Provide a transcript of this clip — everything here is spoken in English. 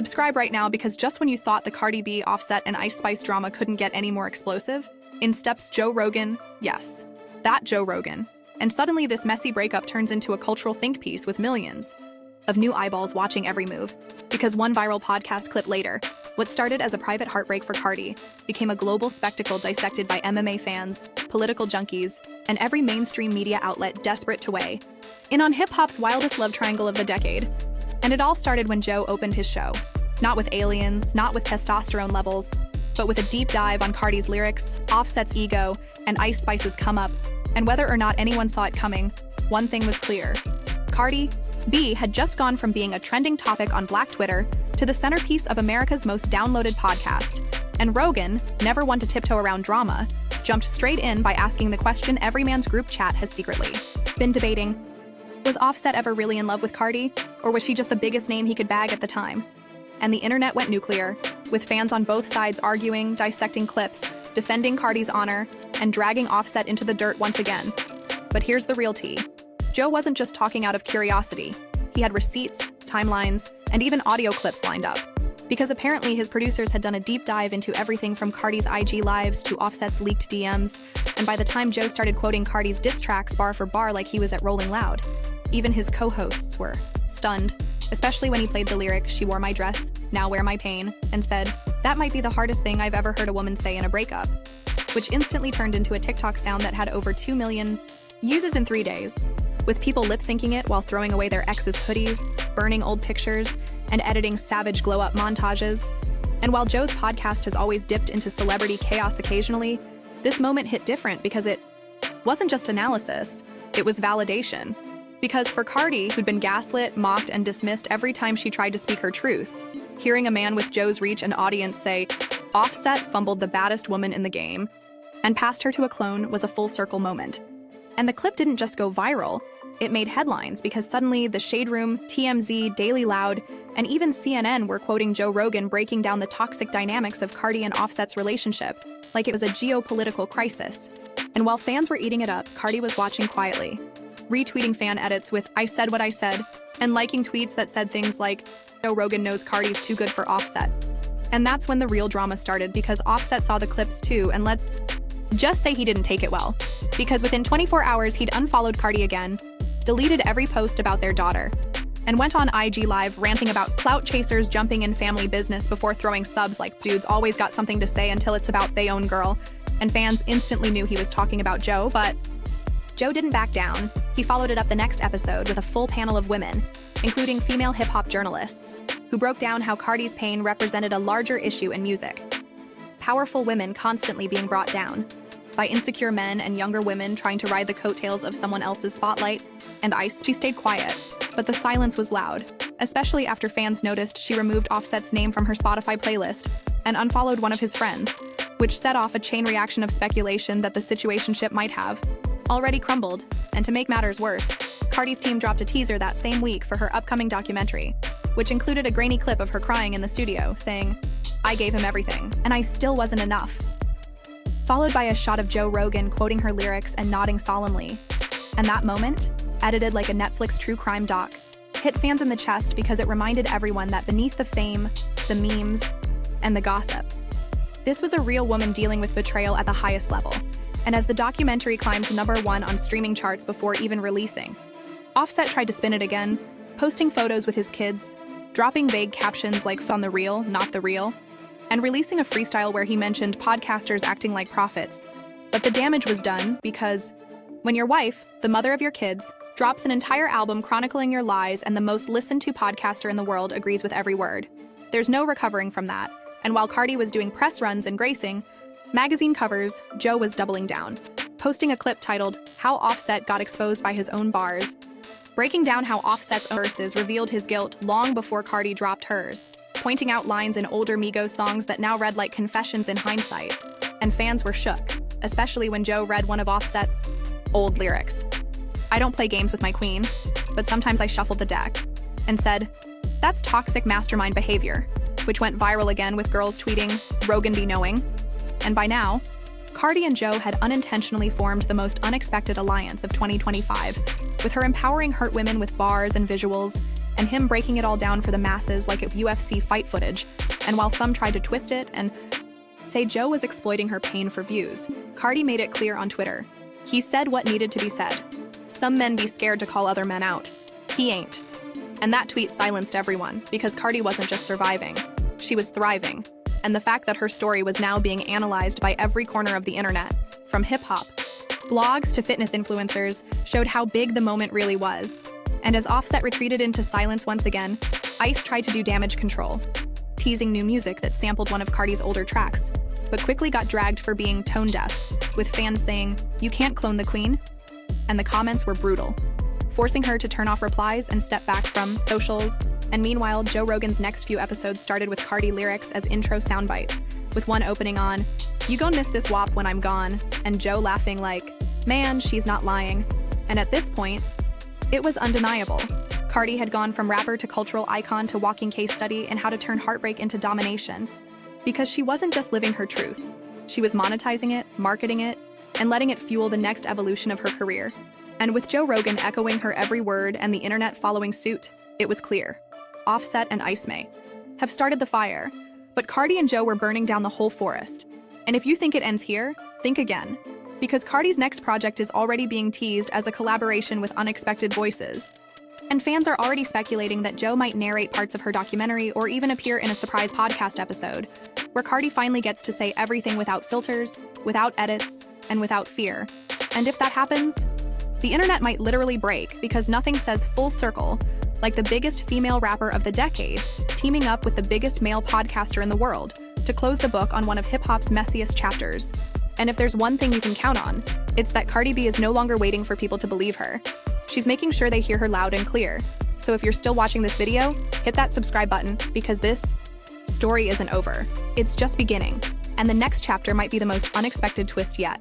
Subscribe right now because just when you thought the Cardi B, Offset, and Ice Spice drama couldn't get any more explosive, in steps Joe Rogan, yes, that Joe Rogan. And suddenly this messy breakup turns into a cultural think piece with millions of new eyeballs watching every move. Because one viral podcast clip later, what started as a private heartbreak for Cardi became a global spectacle dissected by MMA fans, political junkies, and every mainstream media outlet desperate to weigh in on hip-hop's wildest love triangle of the decade. And it all started when Joe opened his show. Not with aliens, not with testosterone levels, but with a deep dive on Cardi's lyrics, Offset's ego, and Ice Spice's come-up. And whether or not anyone saw it coming, one thing was clear. Cardi B had just gone from being a trending topic on Black Twitter to the centerpiece of America's most downloaded podcast. And Rogan, never one to tiptoe around drama, jumped straight in by asking the question every man's group chat has secretly been debating. Was Offset ever really in love with Cardi, or was she just the biggest name he could bag at the time? And the internet went nuclear, with fans on both sides arguing, dissecting clips, defending Cardi's honor, and dragging Offset into the dirt once again. But here's the real tea. Joe wasn't just talking out of curiosity. He had receipts, timelines, and even audio clips lined up. Because apparently his producers had done a deep dive into everything from Cardi's IG lives to Offset's leaked DMs, and by the time Joe started quoting Cardi's diss tracks bar for bar like he was at Rolling Loud, even his co-hosts were stunned, especially when he played the lyric, "She wore my dress, now wear my pain," and said, "That might be the hardest thing I've ever heard a woman say in a breakup," which instantly turned into a TikTok sound that had over 2 million uses in 3 days, with people lip-syncing it while throwing away their exes' hoodies, burning old pictures, and editing savage glow-up montages. And while Joe's podcast has always dipped into celebrity chaos occasionally, this moment hit different because it wasn't just analysis, it was validation. Because for Cardi, who'd been gaslit, mocked, and dismissed every time she tried to speak her truth, hearing a man with Joe's reach and audience say, "Offset fumbled the baddest woman in the game," and passed her to a clone was a full-circle moment. And the clip didn't just go viral, it made headlines because suddenly The Shade Room, TMZ, Daily Loud, and even CNN were quoting Joe Rogan breaking down the toxic dynamics of Cardi and Offset's relationship, like it was a geopolitical crisis. And while fans were eating it up, Cardi was watching quietly, retweeting fan edits with "I said what I said," and liking tweets that said things like, "Joe Rogan knows Cardi's too good for Offset." And that's when the real drama started because Offset saw the clips too, and let's just say he didn't take it well. Because within 24 hours, he'd unfollowed Cardi again, deleted every post about their daughter, and went on IG Live ranting about clout chasers jumping in family business before throwing subs like "Dude's always got something to say until it's about they own girl," and fans instantly knew he was talking about Joe, but Joe didn't back down. He followed it up the next episode with a full panel of women, including female hip-hop journalists, who broke down how Cardi's pain represented a larger issue in music. Powerful women constantly being brought down by insecure men and younger women trying to ride the coattails of someone else's spotlight, and she stayed quiet, but the silence was loud, especially after fans noticed she removed Offset's name from her Spotify playlist and unfollowed one of his friends, which set off a chain reaction of speculation that the situationship might have already crumbled. And to make matters worse, Cardi's team dropped a teaser that same week for her upcoming documentary, which included a grainy clip of her crying in the studio, saying, "I gave him everything, and I still wasn't enough," followed by a shot of Joe Rogan quoting her lyrics and nodding solemnly. And that moment, edited like a Netflix true crime doc, hit fans in the chest because it reminded everyone that beneath the fame, the memes, and the gossip, this was a real woman dealing with betrayal at the highest level. And as the documentary climbed to #1 on streaming charts before even releasing, Offset tried to spin it again, posting photos with his kids, dropping vague captions like "Fun the real, not the real," and releasing a freestyle where he mentioned podcasters acting like prophets. But the damage was done because when your wife, the mother of your kids, drops an entire album chronicling your lies and the most listened to podcaster in the world agrees with every word, there's no recovering from that. And while Cardi was doing press runs and gracing magazine covers, Joe was doubling down, posting a clip titled "How Offset Got Exposed by His Own Bars," breaking down how Offset's verses revealed his guilt long before Cardi dropped hers, pointing out lines in older Migos songs that now read like confessions in hindsight. And fans were shook, especially when Joe read one of Offset's old lyrics. "I don't play games with my queen, but sometimes I shuffle the deck," and said, "That's toxic mastermind behavior," which went viral again with girls tweeting, "Rogan be knowing." And by now, Cardi and Joe had unintentionally formed the most unexpected alliance of 2025, with her empowering hurt women with bars and visuals, and him breaking it all down for the masses like it's UFC fight footage. And while some tried to twist it and say Joe was exploiting her pain for views, Cardi made it clear on Twitter. He said what needed to be said. Some men be scared to call other men out. He ain't. And that tweet silenced everyone, because Cardi wasn't just surviving, she was thriving. And the fact that her story was now being analyzed by every corner of the internet, from hip-hop, blogs to fitness influencers, showed how big the moment really was. And as Offset retreated into silence once again, Ice tried to do damage control, teasing new music that sampled one of Cardi's older tracks, but quickly got dragged for being tone-deaf, with fans saying, "You can't clone the queen?" And the comments were brutal, forcing her to turn off replies and step back from socials. And meanwhile, Joe Rogan's next few episodes started with Cardi lyrics as intro soundbites, with one opening on, "You gon' miss this wop when I'm gone," and Joe laughing like, "Man, she's not lying." And at this point, it was undeniable. Cardi had gone from rapper to cultural icon to walking case study in how to turn heartbreak into domination. Because she wasn't just living her truth. She was monetizing it, marketing it, and letting it fuel the next evolution of her career. And with Joe Rogan echoing her every word and the internet following suit, it was clear. Offset and Ice May have started the fire, but Cardi and Joe were burning down the whole forest. And if you think it ends here, think again. Because Cardi's next project is already being teased as a collaboration with unexpected voices. And fans are already speculating that Joe might narrate parts of her documentary or even appear in a surprise podcast episode, where Cardi finally gets to say everything without filters, without edits, and without fear. And if that happens, the internet might literally break, because nothing says full circle like the biggest female rapper of the decade teaming up with the biggest male podcaster in the world to close the book on one of hip-hop's messiest chapters. And if there's one thing you can count on, it's that Cardi B is no longer waiting for people to believe her. She's making sure they hear her loud and clear. So if you're still watching this video, hit that subscribe button, because this story isn't over. It's just beginning, and the next chapter might be the most unexpected twist yet.